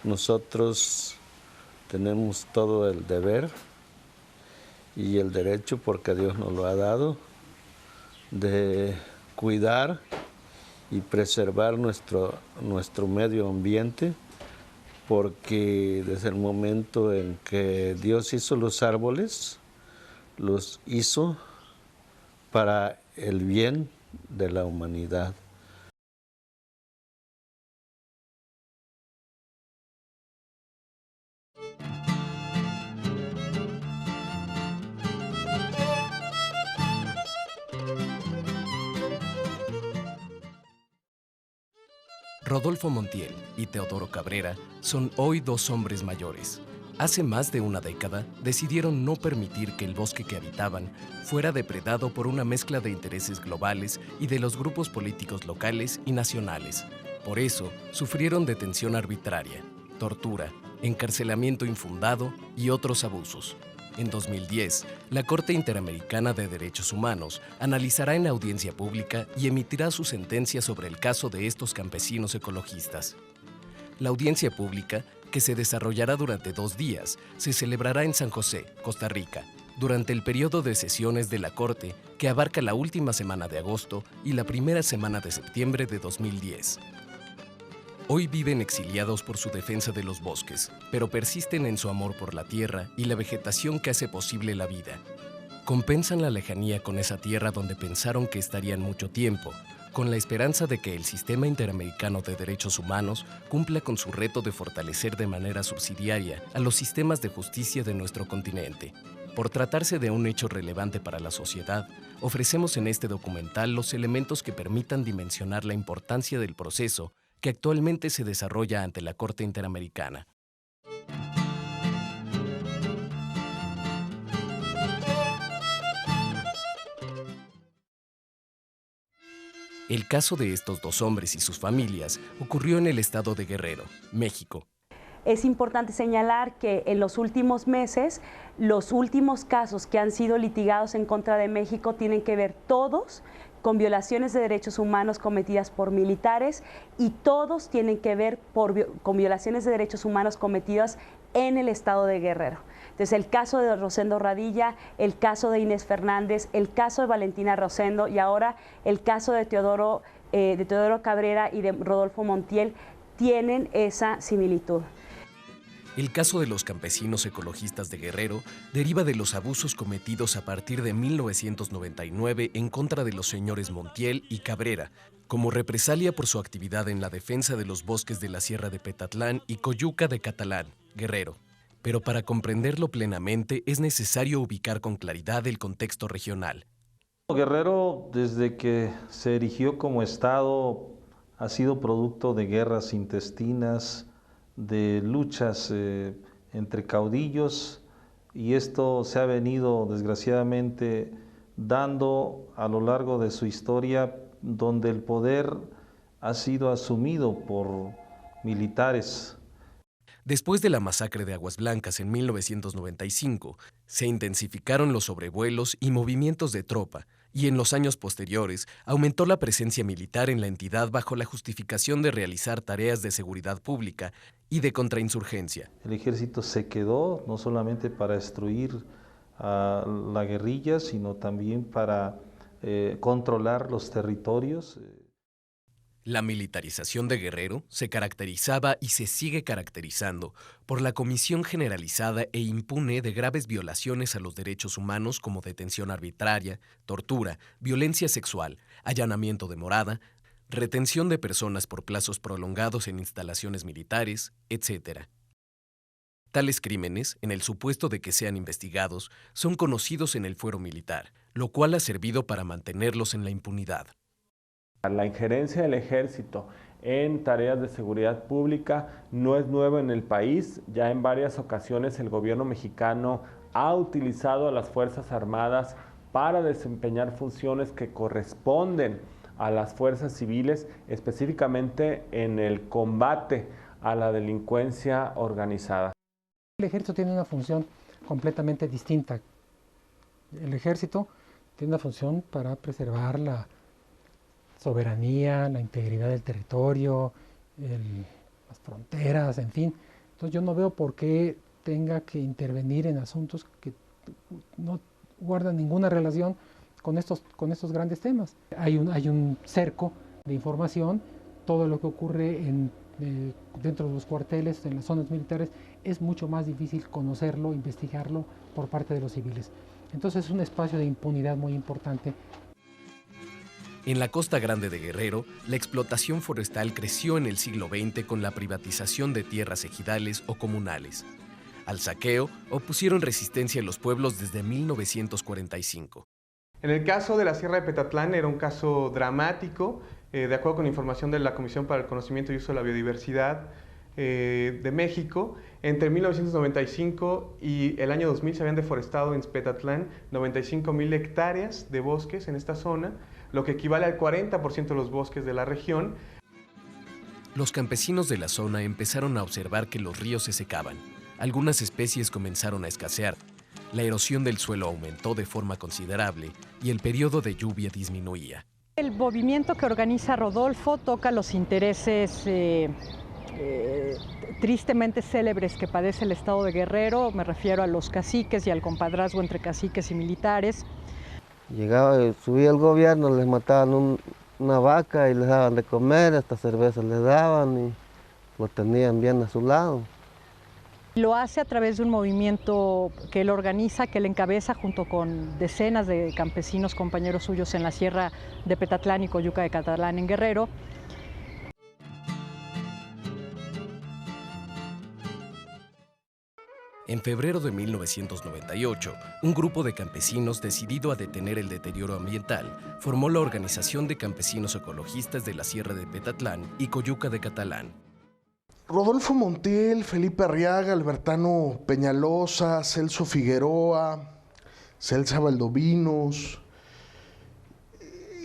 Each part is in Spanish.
nosotros tenemos todo el deber y el derecho, porque Dios nos lo ha dado, de cuidar y preservar nuestro medio ambiente, porque desde el momento en que Dios hizo los árboles, los hizo para el bien de la humanidad. Rodolfo Montiel y Teodoro Cabrera son hoy dos hombres mayores. Hace más de una década decidieron no permitir que el bosque que habitaban fuera depredado por una mezcla de intereses globales y de los grupos políticos locales y nacionales. Por eso, sufrieron detención arbitraria, tortura, encarcelamiento infundado y otros abusos. En 2010, la Corte Interamericana de Derechos Humanos analizará en audiencia pública y emitirá su sentencia sobre el caso de estos campesinos ecologistas. La audiencia pública, que se desarrollará durante 2 días, se celebrará en San José, Costa Rica, durante el periodo de sesiones de la Corte, que abarca la última semana de agosto y la primera semana de septiembre de 2010. Hoy viven exiliados por su defensa de los bosques, pero persisten en su amor por la tierra y la vegetación que hace posible la vida. Compensan la lejanía con esa tierra donde pensaron que estarían mucho tiempo, con la esperanza de que el Sistema Interamericano de Derechos Humanos cumpla con su reto de fortalecer de manera subsidiaria a los sistemas de justicia de nuestro continente. Por tratarse de un hecho relevante para la sociedad, ofrecemos en este documental los elementos que permitan dimensionar la importancia del proceso que actualmente se desarrolla ante la Corte Interamericana. El caso de estos dos hombres y sus familias ocurrió en el estado de Guerrero, México. Es importante señalar que en los últimos meses, los últimos casos que han sido litigados en contra de México tienen que ver todos con violaciones de derechos humanos cometidas por militares y todos tienen que ver con violaciones de derechos humanos cometidas en el estado de Guerrero. Entonces, el caso de Rosendo Radilla, el caso de Inés Fernández, el caso de Valentina Rosendo y ahora el caso de Teodoro Cabrera y de Rodolfo Montiel tienen esa similitud. El caso de los campesinos ecologistas de Guerrero deriva de los abusos cometidos a partir de 1999 en contra de los señores Montiel y Cabrera, como represalia por su actividad en la defensa de los bosques de la Sierra de Petatlán y Coyuca de Catalán, Guerrero. Pero para comprenderlo plenamente es necesario ubicar con claridad el contexto regional. Guerrero, desde que se erigió como estado, ha sido producto de guerras intestinas, de luchas entre caudillos, y esto se ha venido desgraciadamente dando a lo largo de su historia, donde el poder ha sido asumido por militares. Después de la masacre de Aguas Blancas en 1995, se intensificaron los sobrevuelos y movimientos de tropa, y en los años posteriores aumentó la presencia militar en la entidad bajo la justificación de realizar tareas de seguridad pública y de contrainsurgencia. El ejército se quedó no solamente para destruir a la guerrilla, sino también para controlar los territorios. La militarización de Guerrero se caracterizaba y se sigue caracterizando por la comisión generalizada e impune de graves violaciones a los derechos humanos como detención arbitraria, tortura, violencia sexual, allanamiento de morada, retención de personas por plazos prolongados en instalaciones militares, etc. Tales crímenes, en el supuesto de que sean investigados, son conocidos en el fuero militar, lo cual ha servido para mantenerlos en la impunidad. La injerencia del ejército en tareas de seguridad pública no es nueva en el país. Ya en varias ocasiones el gobierno mexicano ha utilizado a las Fuerzas Armadas para desempeñar funciones que corresponden a las fuerzas civiles, específicamente en el combate a la delincuencia organizada. El ejército tiene una función completamente distinta. El ejército tiene una función para preservar la soberanía, la integridad del territorio, las fronteras, en fin, Entonces yo no veo por qué tenga que intervenir en asuntos que no guardan ninguna relación con estos grandes temas. Hay un cerco de información, todo lo que ocurre dentro de los cuarteles, en las zonas militares, es mucho más difícil conocerlo, investigarlo por parte de los civiles. Entonces es un espacio de impunidad muy importante. En la Costa Grande de Guerrero, la explotación forestal creció en el siglo XX con la privatización de tierras ejidales o comunales. Al saqueo opusieron resistencia los pueblos desde 1945. En el caso de la Sierra de Petatlán era un caso dramático, de acuerdo con información de la Comisión para el Conocimiento y Uso de la Biodiversidad de México. Entre 1995 y el año 2000 se habían deforestado en Petatlán 95,000 hectáreas de bosques en esta zona, lo que equivale al 40% de los bosques de la región. Los campesinos de la zona empezaron a observar que los ríos se secaban. Algunas especies comenzaron a escasear. La erosión del suelo aumentó de forma considerable y el periodo de lluvia disminuía. El movimiento que organiza Rodolfo toca los intereses tristemente célebres que padece el estado de Guerrero. Me refiero a los caciques y al compadrazgo entre caciques y militares. Subía el gobierno, les mataban una vaca y les daban de comer, hasta cerveza les daban y lo tenían bien a su lado. Lo hace a través de un movimiento que él organiza, que él encabeza junto con decenas de campesinos, compañeros suyos en la Sierra de Petatlán y Coyuca de Catalán en Guerrero. En febrero de 1998, un grupo de campesinos decidido a detener el deterioro ambiental formó la Organización de Campesinos Ecologistas de la Sierra de Petatlán y Coyuca de Catalán. Rodolfo Montiel, Felipe Arriaga, Albertano Peñalosa, Celso Figueroa, Celsa Valdovinos.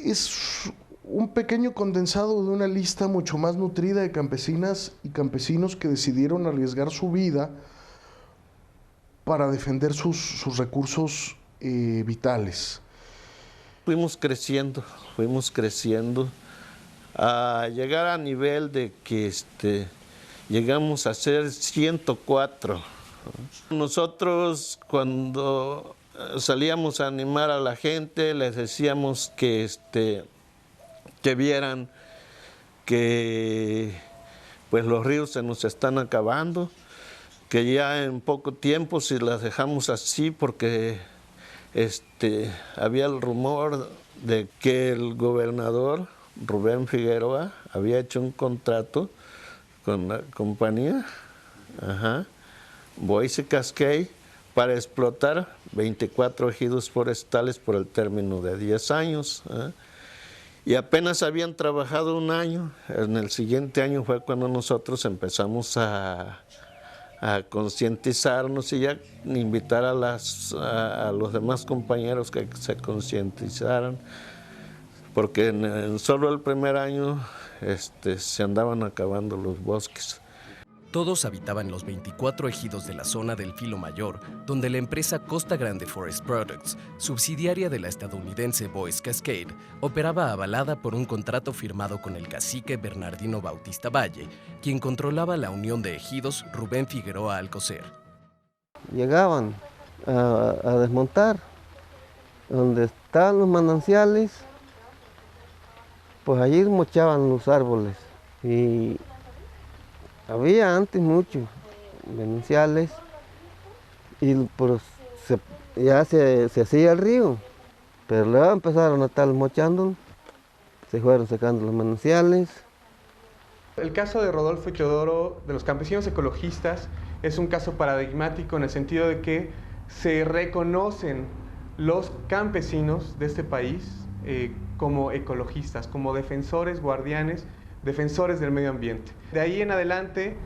Es un pequeño condensado de una lista mucho más nutrida de campesinas y campesinos que decidieron arriesgar su vida para defender sus recursos vitales. Fuimos creciendo a llegar a nivel de que llegamos a ser 104. Nosotros cuando salíamos a animar a la gente les decíamos que vieran que pues los ríos se nos están acabando, que ya en poco tiempo si las dejamos así, porque había el rumor de que el gobernador Rubén Figueroa había hecho un contrato con la compañía Boise Cascade para explotar 24 ejidos forestales por el término de 10 años. Y apenas habían trabajado un año. En el siguiente año fue cuando nosotros empezamos a concientizarnos y ya invitar a los demás compañeros que se concientizaran, porque en solo el primer año se andaban acabando los bosques. Todos habitaban los 24 ejidos de la zona del Filo Mayor, donde la empresa Costa Grande Forest Products, subsidiaria de la estadounidense Boise Cascade, operaba avalada por un contrato firmado con el cacique Bernardino Bautista Valle, quien controlaba la unión de ejidos Rubén Figueroa Alcocer. Llegaban a desmontar donde estaban los mananciales, pues allí mochaban los árboles y había antes muchos mananciales y pues ya se hacía el río, pero luego empezaron a estar mochando, se fueron secando los mananciales. El caso de Rodolfo y Teodoro, de los campesinos ecologistas, es un caso paradigmático en el sentido de que se reconocen los campesinos de este país como ecologistas, como defensores, guardianes, defensores del medio ambiente. De ahí en adelante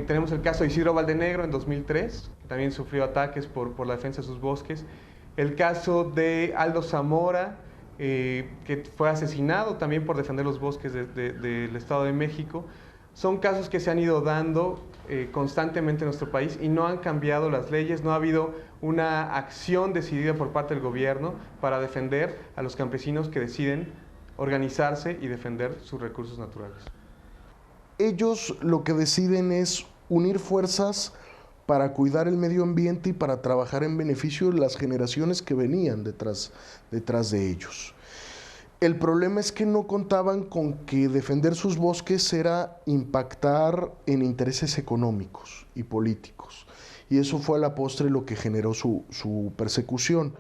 tenemos el caso de Isidro Valdenegro en 2003, que también sufrió ataques por la defensa de sus bosques. El caso de Aldo Zamora, que fue asesinado también por defender los bosques del Estado de México. Son casos que se han ido dando constantemente en nuestro país y no han cambiado las leyes, no ha habido una acción decidida por parte del gobierno para defender a los campesinos que deciden organizarse y defender sus recursos naturales. Ellos lo que deciden es unir fuerzas para cuidar el medio ambiente y para trabajar en beneficio de las generaciones que venían detrás de ellos. El problema es que no contaban con que defender sus bosques era impactar en intereses económicos y políticos, y eso fue a la postre lo que generó su persecución.